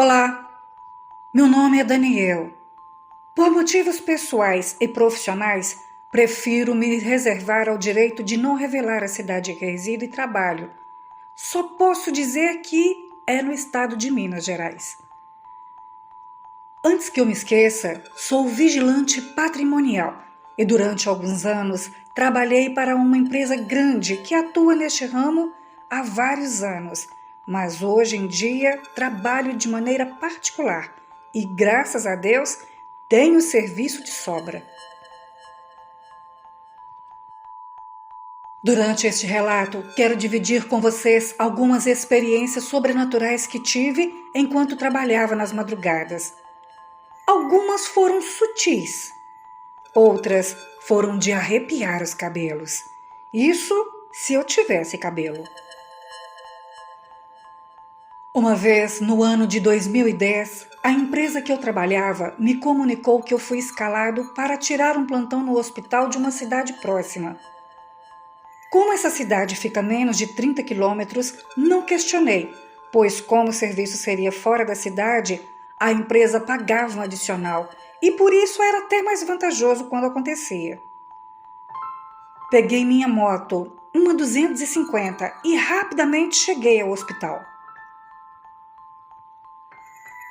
Olá, meu nome é Daniel. Por motivos pessoais e profissionais, prefiro me reservar ao direito de não revelar a cidade em que resido e trabalho. Só posso dizer que é no estado de Minas Gerais. Antes que eu me esqueça, sou vigilante patrimonial e durante alguns anos trabalhei para uma empresa grande que atua neste ramo há vários anos, mas hoje em dia trabalho de maneira particular e, graças a Deus, tenho serviço de sobra. Durante este relato, quero dividir com vocês algumas experiências sobrenaturais que tive enquanto trabalhava nas madrugadas. Algumas foram sutis, outras foram de arrepiar os cabelos. Isso se eu tivesse cabelo. Uma vez, no ano de 2010, a empresa que eu trabalhava me comunicou que eu fui escalado para tirar um plantão no hospital de uma cidade próxima. Como essa cidade fica a menos de 30 quilômetros, não questionei, pois como o serviço seria fora da cidade, a empresa pagava um adicional e por isso era até mais vantajoso quando acontecia. Peguei minha moto, uma 250, e rapidamente cheguei ao hospital.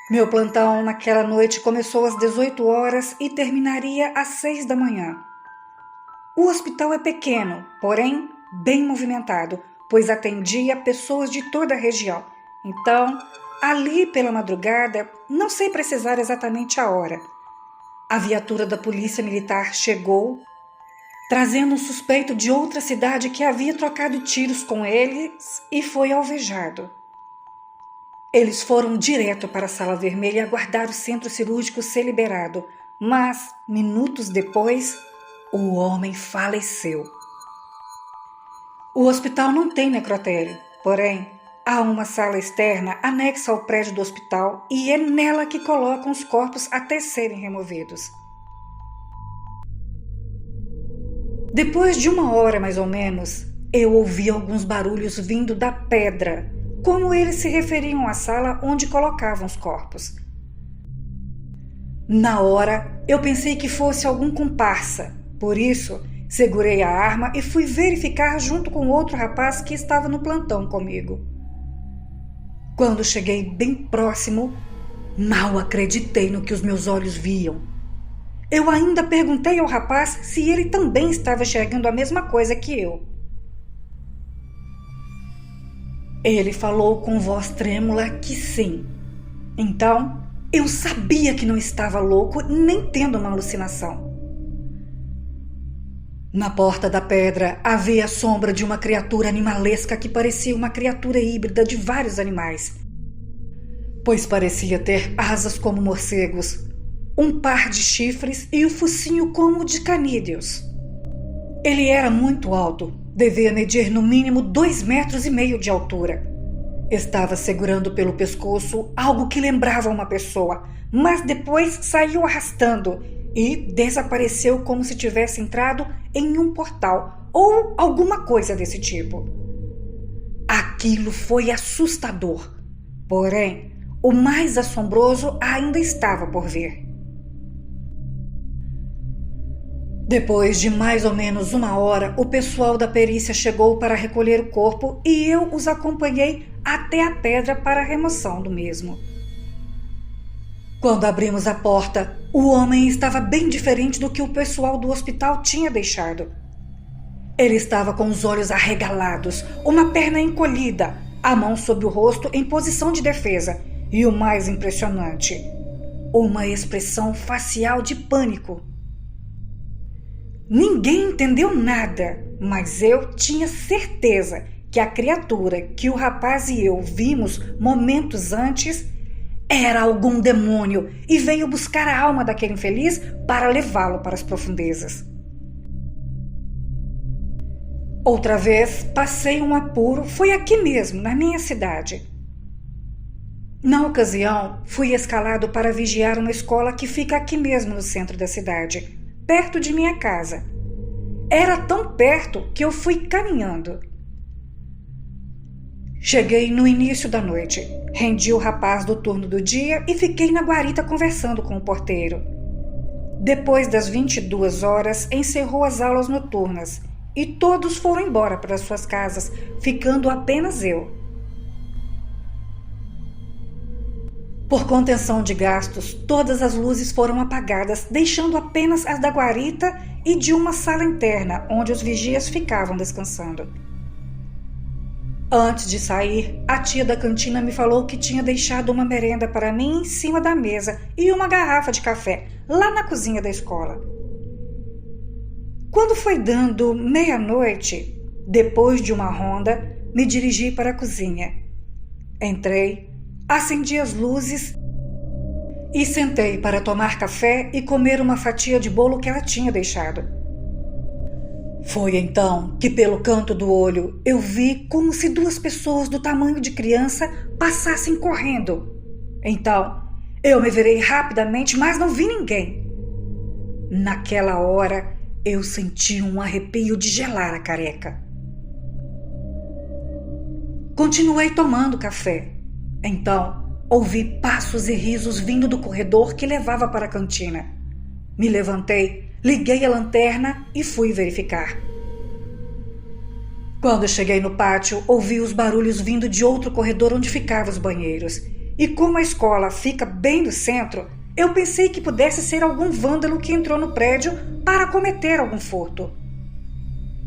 Meu plantão naquela noite começou às 18 horas e terminaria às 6 da manhã. O hospital é pequeno, porém bem movimentado, pois atendia pessoas de toda a região. Então, ali pela madrugada, não sei precisar exatamente a hora, a viatura da Polícia Militar chegou, trazendo um suspeito de outra cidade que havia trocado tiros com eles e foi alvejado. Eles foram direto para a Sala Vermelha aguardar o centro cirúrgico ser liberado, mas, minutos depois, o homem faleceu. O hospital não tem necrotério, porém, há uma sala externa anexa ao prédio do hospital e é nela que colocam os corpos até serem removidos. Depois de 1 hora mais ou menos, eu ouvi alguns barulhos vindo da pedra, como eles se referiam à sala onde colocavam os corpos. Na hora, eu pensei que fosse algum comparsa, por isso segurei a arma e fui verificar junto com outro rapaz que estava no plantão comigo. Quando cheguei bem próximo, mal acreditei no que os meus olhos viam. Eu ainda perguntei ao rapaz se ele também estava enxergando a mesma coisa que eu. Ele falou com voz trêmula que sim. Então, eu sabia que não estava louco nem tendo uma alucinação. Na porta da pedra havia a sombra de uma criatura animalesca que parecia uma criatura híbrida de vários animais, pois parecia ter asas como morcegos, um par de chifres e o focinho como de canídeos. Ele era muito alto, devia medir no mínimo 2,5 metros de altura. Estava segurando pelo pescoço algo que lembrava uma pessoa, mas depois saiu arrastando e desapareceu como se tivesse entrado em um portal ou alguma coisa desse tipo. Aquilo foi assustador, porém, o mais assombroso ainda estava por vir. Depois de mais ou menos 1 hora, o pessoal da perícia chegou para recolher o corpo e eu os acompanhei até a pedra para a remoção do mesmo. Quando abrimos a porta, o homem estava bem diferente do que o pessoal do hospital tinha deixado. Ele estava com os olhos arregalados, uma perna encolhida, a mão sobre o rosto em posição de defesa e, o mais impressionante, uma expressão facial de pânico. Ninguém entendeu nada, mas eu tinha certeza que a criatura que o rapaz e eu vimos momentos antes era algum demônio e veio buscar a alma daquele infeliz para levá-lo para as profundezas. Outra vez passei um apuro, foi aqui mesmo, na minha cidade. Na ocasião, fui escalado para vigiar uma escola que fica aqui mesmo no centro da cidade, perto de minha casa. Era tão perto que eu fui caminhando. Cheguei no início da noite, rendi o rapaz do turno do dia e fiquei na guarita conversando com o porteiro. Depois das 22 horas, encerrou as aulas noturnas e todos foram embora para suas casas, ficando apenas eu. Por contenção de gastos, todas as luzes foram apagadas, deixando apenas as da guarita e de uma sala interna, onde os vigias ficavam descansando. Antes de sair, a tia da cantina me falou que tinha deixado uma merenda para mim em cima da mesa e uma garrafa de café, lá na cozinha da escola. Quando foi dando meia-noite, depois de uma ronda, me dirigi para a cozinha. Entrei, acendi as luzes e sentei para tomar café e comer uma fatia de bolo que ela tinha deixado. Foi então que, pelo canto do olho, eu vi como se duas pessoas do tamanho de criança passassem correndo. Então, eu me virei rapidamente, mas não vi ninguém. Naquela hora, eu senti um arrepio de gelar a careca. Continuei tomando café. Então, ouvi passos e risos vindo do corredor que levava para a cantina. Me levantei, liguei a lanterna e fui verificar. Quando cheguei no pátio, ouvi os barulhos vindo de outro corredor onde ficavam os banheiros. E como a escola fica bem no centro, eu pensei que pudesse ser algum vândalo que entrou no prédio para cometer algum furto.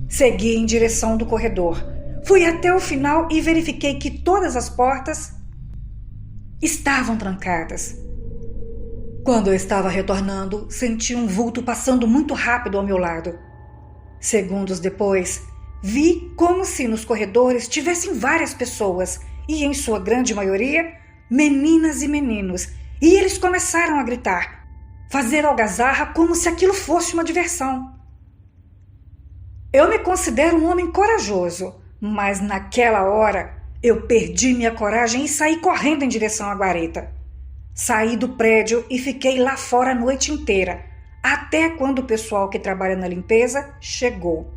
Segui em direção do corredor. Fui até o final e verifiquei que todas as portas estavam trancadas. Quando eu estava retornando, senti um vulto passando muito rápido ao meu lado. Segundos depois, vi como se nos corredores tivessem várias pessoas e, em sua grande maioria, meninas e meninos, e eles começaram a gritar, fazer algazarra como se aquilo fosse uma diversão. Eu me considero um homem corajoso, mas naquela hora eu perdi minha coragem e saí correndo em direção à guarita. Saí do prédio e fiquei lá fora a noite inteira, até quando o pessoal que trabalha na limpeza chegou.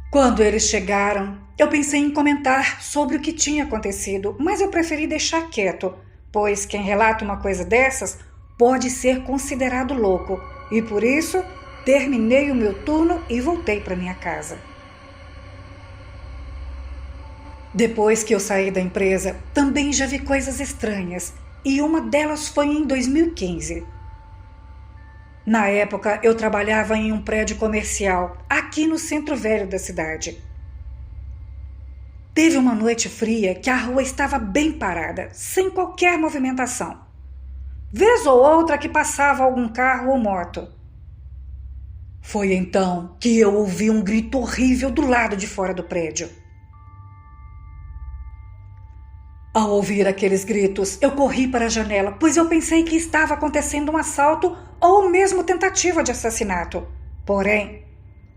Quando eles chegaram, eu pensei em comentar sobre o que tinha acontecido, mas eu preferi deixar quieto, pois quem relata uma coisa dessas pode ser considerado louco, e por isso terminei o meu turno e voltei para minha casa. Depois que eu saí da empresa, também já vi coisas estranhas, e uma delas foi em 2015. Na época, eu trabalhava em um prédio comercial, aqui no centro velho da cidade. Teve uma noite fria que a rua estava bem parada, sem qualquer movimentação. Vez ou outra que passava algum carro ou moto. Foi então que eu ouvi um grito horrível do lado de fora do prédio. Ao ouvir aqueles gritos, eu corri para a janela, pois eu pensei que estava acontecendo um assalto ou mesmo tentativa de assassinato. Porém,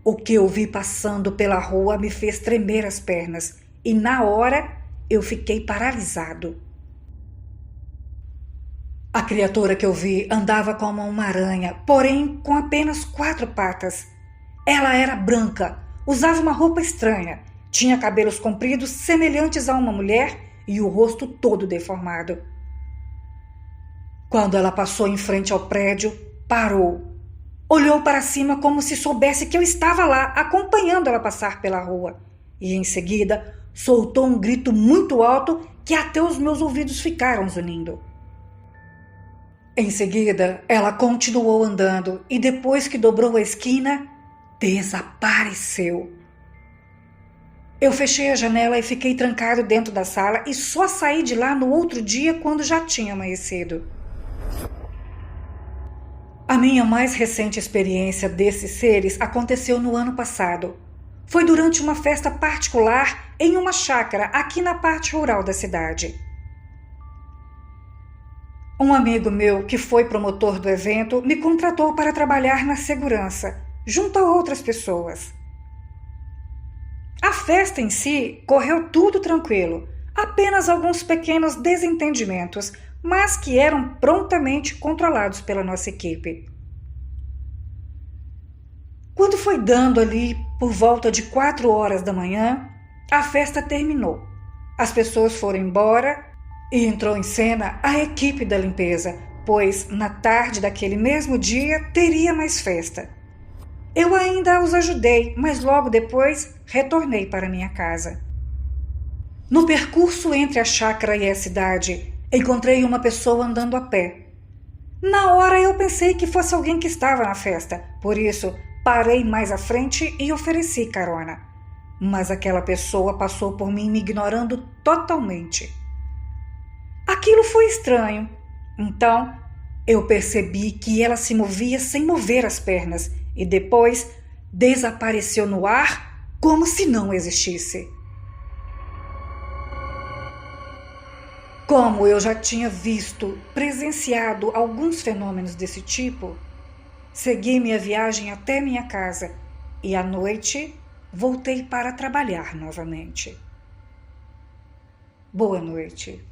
o que eu vi passando pela rua me fez tremer as pernas e, na hora, eu fiquei paralisado. A criatura que eu vi andava como uma aranha, porém com apenas 4 patas. Ela era branca, usava uma roupa estranha, tinha cabelos compridos semelhantes a uma mulher e o rosto todo deformado. Quando ela passou em frente ao prédio, parou. Olhou para cima como se soubesse que eu estava lá, acompanhando ela passar pela rua. E em seguida, soltou um grito muito alto que até os meus ouvidos ficaram zunindo. Em seguida, ela continuou andando e depois que dobrou a esquina, desapareceu. Eu fechei a janela e fiquei trancado dentro da sala e só saí de lá no outro dia quando já tinha amanhecido. A minha mais recente experiência desses seres aconteceu no ano passado. Foi durante uma festa particular em uma chácara aqui na parte rural da cidade. Um amigo meu, que foi promotor do evento, me contratou para trabalhar na segurança, junto a outras pessoas. A festa em si correu tudo tranquilo, apenas alguns pequenos desentendimentos, mas que eram prontamente controlados pela nossa equipe. Quando foi dando ali por volta de 4 horas da manhã, A festa terminou. As pessoas foram embora e entrou em cena a equipe da limpeza, pois na tarde daquele mesmo dia teria mais festa. Eu ainda os ajudei, mas logo depois retornei para minha casa. No percurso entre a chácara e a cidade, encontrei uma pessoa andando a pé. Na hora eu pensei que fosse alguém que estava na festa, por isso parei mais à frente e ofereci carona. Mas aquela pessoa passou por mim me ignorando totalmente. Aquilo foi estranho. Então, eu percebi que ela se movia sem mover as pernas e depois desapareceu no ar como se não existisse. Como eu já tinha presenciado alguns fenômenos desse tipo, segui minha viagem até minha casa e à noite voltei para trabalhar novamente. Boa noite.